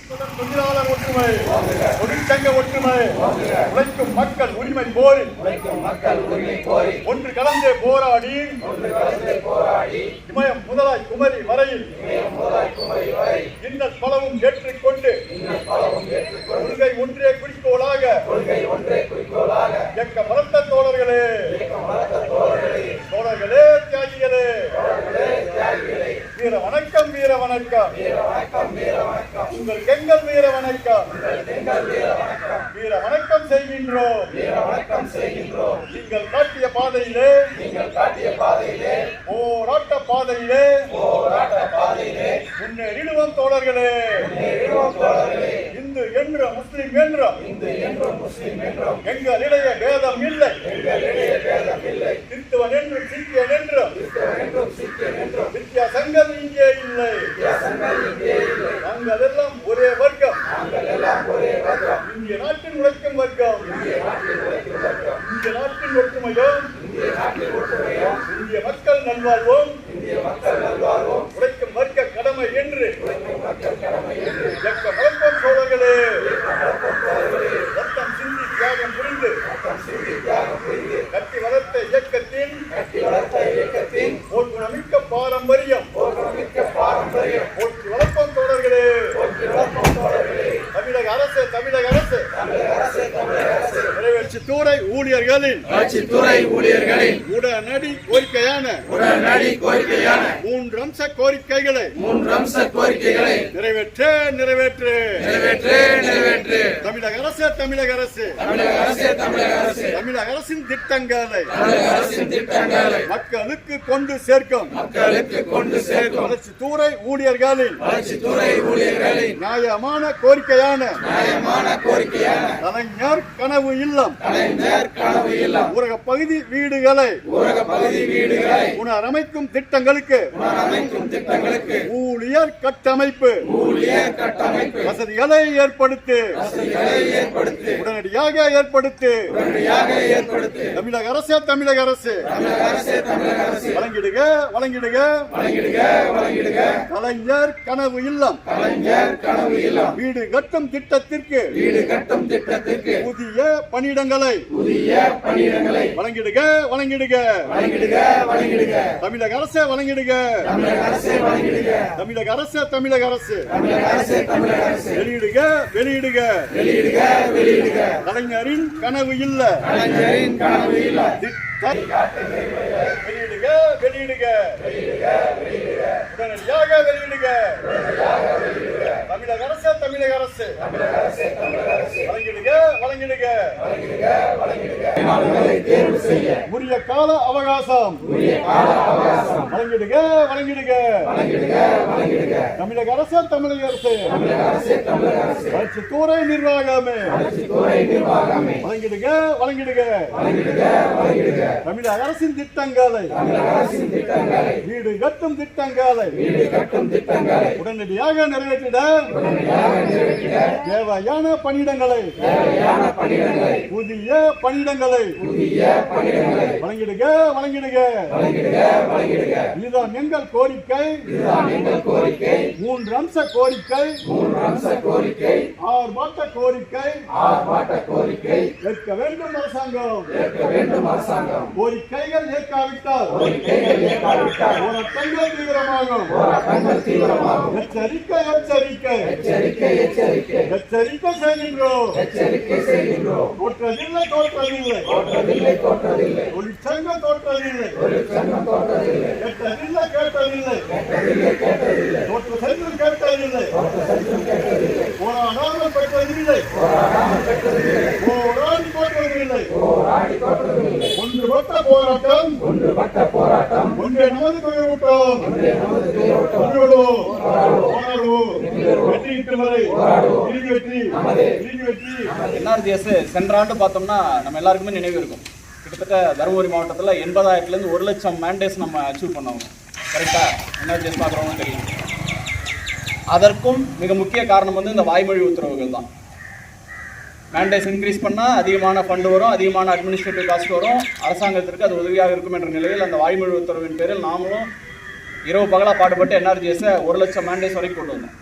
தொழிலாளர் ஒற்றுமை, தொழிற்சங்க ஒற்றுமை, உழைக்கும் மக்கள் உரிமை போரில் ஒன்று கலந்தே போராடி இமயம் முதலாய் குமரி வரையில் இன்னல் பலவும் ஏற்றுக்கொண்டு கொள்கை ஒன்றே குறிக்கோளாக எக்க மரத்த தோழர்களே, தியாகிகளே, வீர வணக்கம், வீர வணக்கம், உங்கள் எங்கள் வீர வணக்கம், வீர வணக்கம் செய்கின்றோம். நீங்கள் காட்டிய பாதையிலே, போராட்ட பாதையிலே முன்னேறிடுவோம் தோழர்களே. இந்து என்றும் முஸ்லிம் என்றும் எங்களிடையே பேதம் இல்லை. கிறிஸ்துவன் என்றும் சீக்கியன் என்றும் வித்தியாசங்கள் இங்கே இல்லை. நாங்கள் எல்லாம் ஒரே வர்க்கம், இந்திய நாட்டின் உழைக்கும் வர்க்கம். இந்திய நாட்டின் ஒற்றுமையும் இந்திய மக்கள் நல்வாழ்வும் உழைக்கும் வர்க்க கடமை என்று வளர்ப்போம் சோழர்களே. ரத்தம் சிந்தி தியாகம் புரிந்து கட்டி வளர்த்த இயக்கத்தின் போர்க்குணமிக்க பாரம்பரியம் போற்றி வளர்ப்போம் தோழர்களே. தமிழக அரசு நிறைவேற்றுத்துறை ஊழியர்களின் உடனடி கோரிக்கையான 3 அம்ச கோரிக்கைகளை நிறைவேற்று. தமிழக அரசு தமிழக அரசின் திட்டங்களை மக்களுக்கு கொண்டு சேர்க்கும் வளர்ச்சித்துறை ஊழியர்களின் நியாயமான கோரிக்கையான கலைஞர் கனவு இல்லம் ஊரக பகுதி வீடுகளை புனரமைக்கும் திட்டங்களுக்கு ஊழியர் கட்டமைப்பு வசதிகளை ஏற்படுத்து, உடனடியாக ஏற்படுத்து. தமிழக அரசு வழங்கிடுக கலைஞர் கனவு இல்லம் வீடு கட்டும் திட்டத்திற்கு புதிய பணியிடங்களை வழங்கிடுக. தமிழக அரசு வழங்கிடுக. தமிழக அரசு வெளியிடுக. கலைஞரின் கனவு இல்ல வெளியிடுக. உடனடியாக வெளியிடுக. தமிழக அரசு வழங்கிடுக. உரிய கால அவகாசம் வழங்கிடுக. தமிழக அரசு வளர்ச்சித்துறை நிர்வாகமே வழங்கிடுக. தமிழக அரசின் திட்டங்களை வீடு கட்டும் திட்டங்களை உடனடியாக நிறைவேற்றிட தேவையான பணியிடங்களை புதிய பணியிடங்களை வழங்கிடுக. இதுதான் எங்கள் கோரிக்கை. 3 அம்ச கோரிக்கை, ஆர்ப்பாட்ட கோரிக்கை ஏற்க வேண்டும் அரசாங்கம். கோரிக்கைகள் ஏற்காவிட்டால் போராட்டங்கள் தீவிரமாகும். எச்சரிக்கை செய்கின்றோம். தோற்றதில்லை தொழிற்சங்கம் தோற்றதில்லை கேட்டதில்லை தோற்ற சென்றும் கேட்டதில்லை போராடாமல் பெற்றதில்லை போராடி தோற்றதில்லை. ஒன்றுபட்ட போராட்டம் ஒன்றே நமது குறைவுட்டோம். என்ஆர்ஜிஎஸ் சென்ற ஆண்டு பார்த்தோம்னா நம்ம எல்லாருக்குமே நினைவு இருக்கும். கிட்டத்தட்ட தருமபுரி மாவட்டத்தில் 80,000லேருந்து 1 லட்சம் மேண்டேஸ் நம்ம அச்சீவ் பண்ணோம். கரெக்டாக என்ஆர்ஜிஎஸ் பார்க்குறவங்க தெரியும். அதற்கும் மிக முக்கிய காரணம் வந்து இந்த வாய்மொழி உத்தரவுகள் தான். மேண்டேஸ் இன்க்ரீஸ் பண்ணால் அதிகமான ஃபண்டு வரும், அதிகமான அட்மினிஸ்ட்ரேட்டிவ் காஸ்ட் வரும், அரசாங்கத்திற்கு அது உதவியாக இருக்கும் என்ற நிலையில் அந்த வாய்மொழி உத்தரவின் பேரில் நாமளும் இரவு பகலாக பாடுபட்டு என்ஆர்ஜிஎஸை 1 லட்சம் மேண்டேஸ் வரைக்கும் கொண்டு வந்தோம்.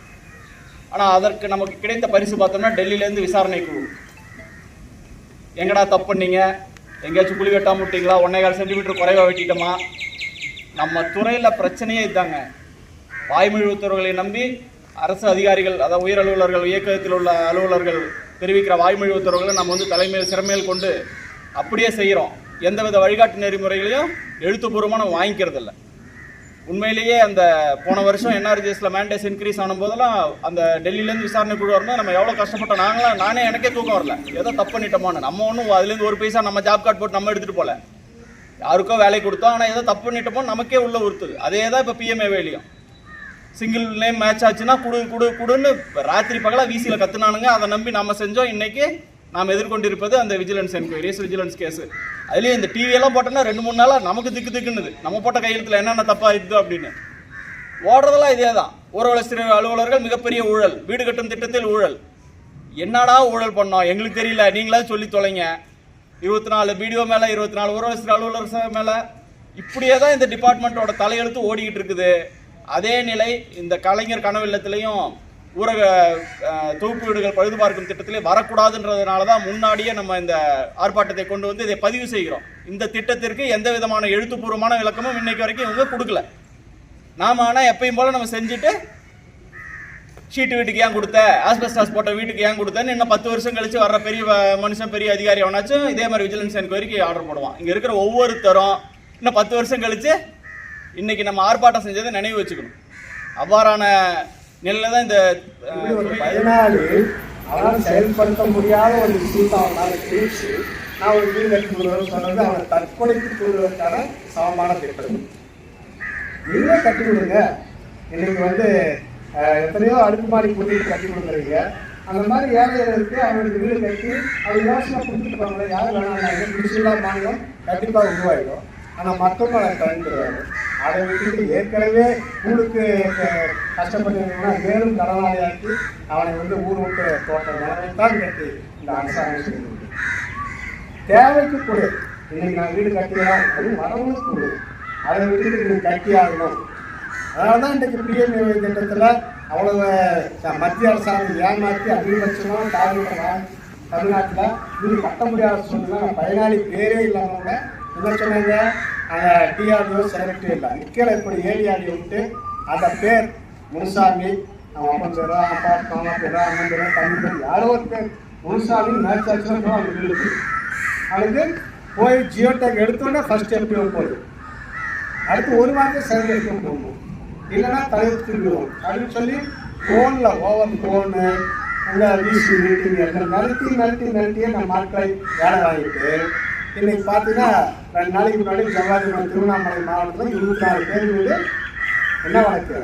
ஆனால் அதற்கு நமக்கு கிடைத்த பரிசு பார்த்தோம்னா டெல்லியிலேருந்து விசாரணை குழு. எங்கடா தப்பு பண்ணீங்க, எங்கேயாச்சும் குழி வெட்டாம விட்டீங்களா, 1.25 சென்டிமீட்டர் குறைவாக வெட்டிட்டோமா? நம்ம துறையில் பிரச்சனையே இதுதாங்க. வாய்மொழி உத்தரவுகளை நம்பி அரசு அதிகாரிகள், அதாவது உயர் அலுவலர்கள், இயக்கத்தில் உள்ள அலுவலர்கள் தெரிவிக்கிற வாய்மொழி உத்தரவுகளை நம்ம வந்து தலைமையில் சிறமையில் கொண்டு அப்படியே செய்கிறோம். எந்தவித வழிகாட்டு நெறிமுறைகளையும் எழுத்துப்பூர்வமாக நம்ம வாங்கிக்கிறது இல்லை. உண்மையிலேயே அந்த போன வருஷம் என்ஆர்ஜிஎஸ்ல மேண்டேஸ் இன்க்ரீஸ் ஆன போதெல்லாம் அந்த டெல்லியிலேருந்து விசாரணை குழு வரணும், நம்ம எவ்வளோ கஷ்டப்பட்டோம். நானே எனக்கே தூக்கம் வரல, ஏதோ தப்பு பண்ணிட்டோமான்னு. நம்ம ஒன்றும் அதுலேருந்து ஒரு பைசா நம்ம ஜாப் கார்டு போட்டு நம்ம எடுத்துகிட்டு போகல, யாருக்கோ வேலை கொடுத்தோம். ஆனால் ஏதோ தப்பு பண்ணிட்டோமோ நமக்கே உள்ள உறுத்துது. அதே தான் இப்போ பிஎம்ஏவேலையும் சிங்கிள் நேம் மேட்ச் ஆச்சுன்னா குடுன்னு ராத்திரி பகலாக வீசியில் கத்துனானுங்க. அதை நம்பி நம்ம செஞ்சோம். இன்னைக்கு நாம் எதிர்கொண்டிருப்பது அந்த விஜிலன்ஸ் என்கொயரிஸ், விஜிலன்ஸ் கேஸு. அதுலேயும் இந்த டிவியெல்லாம் போட்டோன்னா 2-3 நாளாக நமக்கு திக்குன்னுது, நம்ம போட்ட கையெழுத்தில் என்னென்ன தப்பாக இருக்குது அப்படின்னு. ஓடுறதெல்லாம் இதே தான். ஊரக அலுவலர்கள் மிகப்பெரிய ஊழல், வீடு கட்டும் திட்டத்தில் ஊழல். என்னடா ஊழல் பண்ணோம் எங்களுக்கு தெரியல, நீங்களாவது சொல்லி தொலைங்க. 24 பிடிஓ மேலே, 24 ஊரக அலுவலர் மேலே, இப்படியே தான் இந்த டிபார்ட்மெண்ட்டோட தலையெழுத்து ஓடிக்கிட்டு இருக்குது. அதே நிலை இந்த கலைஞர் கனவு இல்லத்திலையும் ஊரக தொகுப்பு வீடுகள் பழுது பார்க்கும் திட்டத்திலே வரக்கூடாதுன்றதுனால தான் முன்னாடியே நம்ம இந்த ஆர்ப்பாட்டத்தை கொண்டு வந்து இதை பதிவு செய்கிறோம். இந்த திட்டத்திற்கு எந்த விதமான எழுத்துப்பூர்வமான விளக்கமும் இன்னைக்கு வரைக்கும் இவங்க கொடுக்கல. நாம ஆனால் எப்பயும் போல நம்ம செஞ்சுட்டு ஷீட்டு வீட்டுக்கு ஏன் கொடுத்த, ஆஸ்பெஸ்டாஸ் போட்ட வீட்டுக்கு ஏன் கொடுத்தேன்னு இன்னும் 10 வருஷம் கழிச்சு வர்ற பெரிய மனுஷன், பெரிய அதிகாரி அவனாச்சும் இதே மாதிரி விஜிலன்ஸ் என்கொயரிக்கு ஆர்டர் போடுவான். இங்கே இருக்கிற ஒவ்வொருத்தரும் இன்னும் 10 வருஷம் கழிச்சு இன்னைக்கு நம்ம ஆர்ப்பாட்டம் செஞ்சதை நினைவு வச்சுக்கணும். அவ்வாறான நிலையில தான் இந்த பயனாளி அவனால் செயல்படுத்த முடியாத ஒரு விஷயத்தை அவனால் பேசி நான் ஒரு வீடு கட்டி கொடுக்குறேன்னு சொன்னது அவனை தற்கொலைக்கு கூறுவதற்கான சமமான திட்டம். நீங்களே கட்டி கொடுங்க. இன்னைக்கு வந்து எத்தனையோ அடுக்குமாடி குடியிருப்பு கட்டி கொடுக்குறீங்க. அந்த மாதிரி ஏழைகளுக்கு அவங்களுக்கு வீடு கட்டி அவங்க யோசனை கொடுத்துருப்பாங்களே, யார் வேணாலும் குடிசையில்லா மாநிலம் கண்டிப்பாக உருவாயிடும். ஆனால் மற்றவங்க அதை கலந்துருவாங்க. அதை விட்டுட்டு ஏற்கனவே ஊருக்கு கஷ்டப்பட்டு மேலும் கடனாளியாக்கி அவனை வந்து ஊர் விட்டு தோட்டம் நிலைமைத்தான் கட்டி இந்த அரசாங்கம் செய்யுது. தேவைக்கு கொடு. இன்னைக்கு நான் வீடு கட்டிடலாம் அப்படின்னு வரவங்களுக்கு கொடு. அதை விட்டுட்டு நீங்கள் கட்டி ஆகணும். அதனால தான் இன்றைக்கு பிஎம்ஏ திட்டத்தில் அவ்வளவு மத்திய அரசாங்கம் ஏமாற்றி அதிகபட்சமாக தமிழ்நாட்டில் வீடு கட்ட முடியாத சூழ்நிலை. பயனாளி பேரே இல்லாமல் கூட என்ன சொன்னாங்க, அந்த டிஆர்டிஓ செலக்டே இல்லை, நிற்கிற இப்படி ஏரியாடி விட்டு அந்த பேர் முனுசாமி, அவன் அப்பன் பேரோ அப்பா மாமா பேரோ அண்ணன் பேரோ தம்பி பேர் யாரோ ஒரு பேர் முனுசாமி மேட்ச் ஆச்சுன்னா அவனுக்கு இருக்கு. அவனுக்கு போய் ஜியோடெக் எடுத்தோன்னே ஃபர்ஸ்ட் எல்பிஓ போகுது. அடுத்து ஒரு வாரத்தை செகண்ட் எல்பிஓ போகணும், இல்லைன்னா தலைவர் திருடுவோம் அப்படின்னு சொல்லி ஃபோனில் ஓவர் ஃபோனு அங்கே விசி மீட்டிங் எல்லாம் மிரட்டியே நம்ம ஆட்களை வேலை வாங்கிட்டு இன்னைக்கு பார்த்தீங்கன்னா 2 நாளைக்கு முன்னாடி ஜவாஹர் திருவண்ணாமலை மாவட்டத்தில் 24 பேர் வீடு என்ன வழக்கு,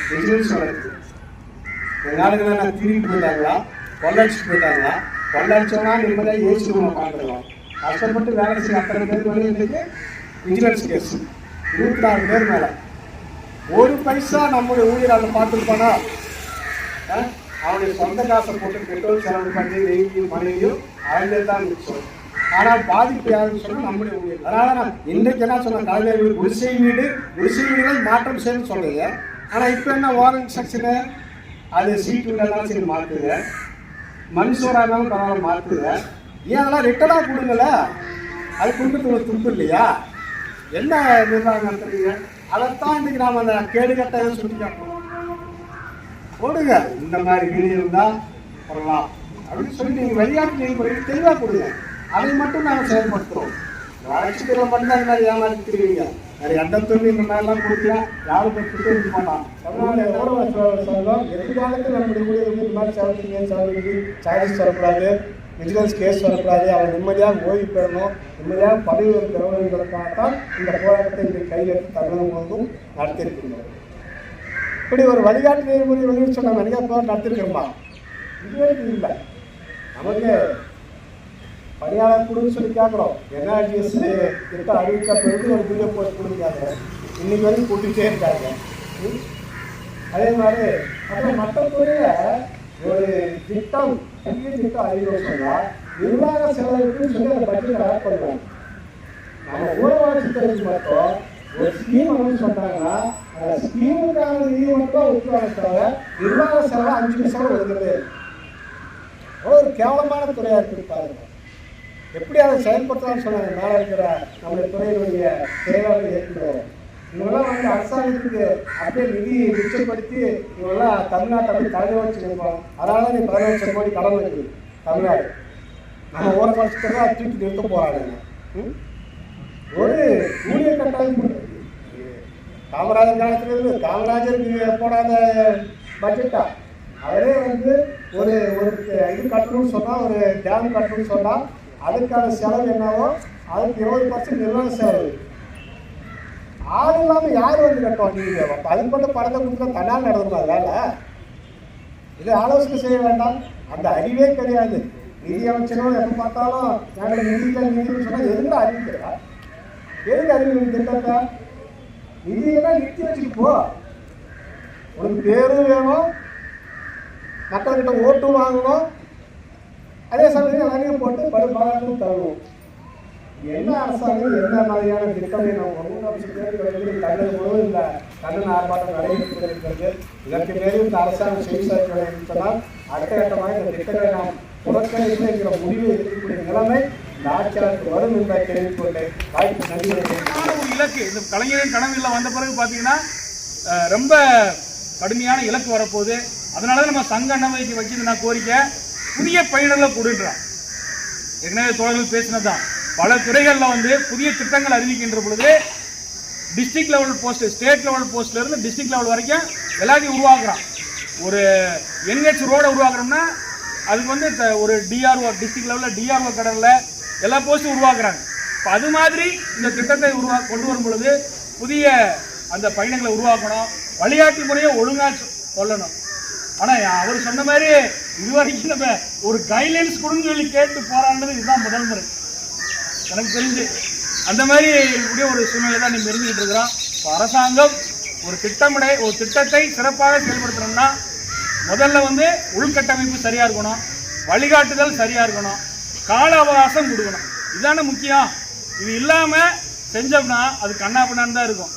விஜிலன்ஸ் வழக்கு. நாளுக்கு நான் திரும்பிட்டு போயிட்டாங்களா, கொள்ளடிச்சுட்டு போயிட்டாங்களா, கொள்ளடிச்சோம்னா நிம்மதியாக ஏசி ரூமை பார்த்துருவோம். கஷ்டப்பட்டு வேலை செய்ய அத்தனை பேர் வந்து இன்றைக்கு விஜிலன்ஸ் கேஸ் 24 பேர் மேலே. ஒரு பைசா நம்முடைய ஊழியரால் பார்த்துருப்பானா, அவனுடைய சொந்த காசை போட்டு பெட்ரோல் செலவு பண்ணி நெய்யும் மனைவியும் அவங்களே தான் மிச்சம். ஆனால் பாதிப்பு யாருன்னு சொன்னால் நம்முடைய ஊழியர். அதனால நான் இன்றைக்கு என்ன சொன்னேன், காலையில் வீடு குடிசை வீடுகள் மாற்றம் செய்யணும்னு சொல்லுங்க. ஆனால் இப்போ என்ன ஓரல் இன்ஸ்ட்ரக்ஷனு, அது சீட்டு வீடெல்லாம் சரி மாற்றுங்க, மனுஷோராக இருந்தாலும் பரவாயில்ல மாற்றுங்க. ஏன் அதெல்லாம் ரிட்டனாக கொடுங்கல, அது கொடுக்குறது ஒரு துப்பு இல்லையா? என்ன நிர்வாகம் நடத்துறீங்க? அதைத்தான் இன்றைக்கி நாம் அந்த கேடுகட்ட சுட்டி காட்டணும். போடுங்க, இந்த மாதிரி வீடு இருந்தால் வரலாம் அப்படின்னு சொல்லி நீங்கள் வெளியாட்டு நெறிமுறைகள் தெளிவாக கொடுங்க. அதை மட்டும் நாங்கள் செயல்படுத்துகிறோம். வளர்ச்சி திட்டம் மட்டும் தான் இந்த மாதிரி ஏமாற்றிக்கிறீங்க. வேறு எந்த தொழில் இந்த மாதிரிலாம் கொடுக்கலாம் யாரும் கொடுத்துட்டு இருக்க மாட்டான். தமிழ்நாடு எவ்வளோ சொல்லலாம், எதிர்காலத்தில் நம்முடைய ஊழியர் இந்த மாதிரி சேவைக்கு சார்ஜஸ் வரக்கூடாது, விஜிலன்ஸ் கேஸ் வரக்கூடாது, அவன் நிம்மதியாக ஓய்வு பெறணும், நிம்மதியாக பதவி பெறணுங்கிறதுக்காகத்தான் இந்த போராட்டத்தை இன்றைக்கு கையில் எடுத்து தமிழகம் முழுவதும் நடத்தியிருக்கிறோம். இப்படி ஒரு வழிகாட்டு நெறிமுறை வெளியிட்டு சொன்ன வழிகாட்டு நடத்திருக்கிறோமா? இதுவரைக்கும் இல்லை. நமக்கு பணியாளர் கொடுன்னு சொல்லி கேட்குறோம். என்ஆர்ஜிஎஸ் திட்டம் அறிவிக்க பிறகு ஒரு வீடியோ போஸ்ட் கொடுக்காங்க, இன்னைக்கு வரைக்கும் கூட்டிகிட்டே இருக்காங்க. அதே மாதிரி அப்புறம் மற்ற துறையில் ஒரு திட்டம் பெரிய திட்டம் அறிவிக்க சொன்னால் நிர்வாக செலவுக்குன்னு சொல்லி அந்த பட்ஜெட் ஆட் பண்ணுவாங்க. நம்ம ஊரக வளர்ச்சி துறைக்கு மட்டும் ஒரு ஸ்கீம் அப்படின்னு சொன்னாங்கன்னா ஸ்கீமுக்கான நிதி மட்டும் ஒதுக்குவாங்க தவிர நிர்வாக செலவு 5% ஒதுக்குறதே ஒரு கேவலமான துறையாக இருக்குது பாருங்க. எப்படி அதை செயல்படுத்தலாம்னு சொன்னாங்க மேலே இருக்கிற நம்முடைய துறையினுடைய செயலாளர் ஏற்படுவார். இவங்கெல்லாம் அரசாங்கத்துக்கு அப்படியே நிதி மிச்சப்படுத்தி இவங்கெல்லாம் தமிழ்நாட்டை அப்படி தலைமை வச்சு நினைப்பாங்க. அதனால நீ 15 லட்சம் கோடி கடன் இருக்குது தமிழ்நாடு. நம்ம ஒரு வருஷத்துக்கு தான் தூக்கி நிறுத்த போறாங்க. ஒரு ஊழிய கட்டாயம் காமராஜர் காலத்திலிருந்து காமராஜருக்கு போடாத பட்ஜெட்டா அவரே ஒரு இது கட்டணும்னு சொன்னால் ஒரு டேம் கட்டணும்னு சொன்னால் அதுக்கான செலவு என்னவோ அதுக்கு 20% நிர்வாக செலவு. ஆள் இல்லாமல் யார் கட்டுவோம்? நீங்கள் அதுக்கு மட்டும் படத்தை கொடுத்தா தன்னால் நடந்துமா வேலை? இதை ஆலோசனை செய்ய வேண்டாம். அந்த அறிவே கிடையாது. நிதி அமைச்சரும் எப்போ பார்த்தாலும் நாங்கள் நிதின்னு சொன்னால் எதுக்கு அறிவிக்கிறா? எதுக்கு அறிவிக்கிற திட்டத்தை? நிதியெல்லாம் நிறுத்தி வச்சுட்டு போ. உனக்கு பேரும் வேணும், மக்கள்கிட்ட ஓட்டும் வாங்கணும், அதே சமயம் எல்லாரையும் போட்டு பருபாலும் தரணும். என்ன அரசாங்கம் என்ன மாதிரியான திட்டத்தை நம்ம தமிழக முழுவதும் இந்த கண்டன ஆர்ப்பாட்டம் நடைபெற்று இருக்கிறது. இதற்கு மேலும் இந்த அரசாங்கம் செய்தி சொன்னால் அடுத்த கட்டமாக இந்த திட்டங்களை நாம் புறக்கணிக்கிற முடிவு இருக்கக்கூடிய நிலைமை இந்த ஆட்சியாளருக்கு வரும் என்பதை தெரிவித்துக்கொண்டு வாய்ப்பு நன்றி. ஒரு இலக்கு இந்த கலைஞரின் கனவுல வந்த பிறகு பார்த்தீங்கன்னா ரொம்ப கடுமையான இலக்கு வரப்போகுது. அதனால நம்ம சங்க அண்ணமைக்கு வச்சிருந்த கோரிக்கை புதிய பயணங்களை கொடுன்றான். ஏற்கனவே தோழர்கள் பேசினதான் பல துறைகளில் புதிய திட்டங்கள் அறிவிக்கின்ற பொழுது district level post, state level போஸ்ட்ல இருந்து டிஸ்ட்ரிக்ட் லெவல் வரைக்கும் எல்லாத்தையும் உருவாக்குறான். ஒரு NH ரோடை உருவாக்குறோம்னா அதுக்கு ஒரு டிஆர்ஓ, டிஸ்ட்ரிக்ட் லெவலில் டிஆர்ஓ கடலில் எல்லா போஸ்ட்டும் உருவாக்குறாங்க. இப்போ அது மாதிரி இந்த திட்டத்தை கொண்டு வரும் பொழுது புதிய அந்த பயணங்களை உருவாக்கணும், வழிகாட்டி முறையை ஒழுங்காக சொல்லணும். ஆனால் அவர் சொன்ன மாதிரி இதுவரைக்கும் நம்ம ஒரு கைட்லைன்ஸ் கொடுன்னு சொல்லி கேட்டு போராடினது இதுதான் முதல் முறை எனக்கு தெரிஞ்சு. அந்த மாதிரி இருக்கக்கூடிய ஒரு சூழ்நிலை தான் நம்ம இருந்துகிட்டு இருக்கிறோம். இப்போ அரசாங்கம் ஒரு திட்டத்தை சிறப்பாக செயல்படுத்தணும்னா முதல்ல உள்கட்டமைப்பு சரியாக இருக்கணும், வழிகாட்டுதல் சரியாக இருக்கணும், கால அவகாசம் கொடுக்கணும். இதுதானே முக்கியம். இது இல்லாமல் செஞ்சோம்னா அது கண்ணா பின்னான்னு தான் இருக்கும்.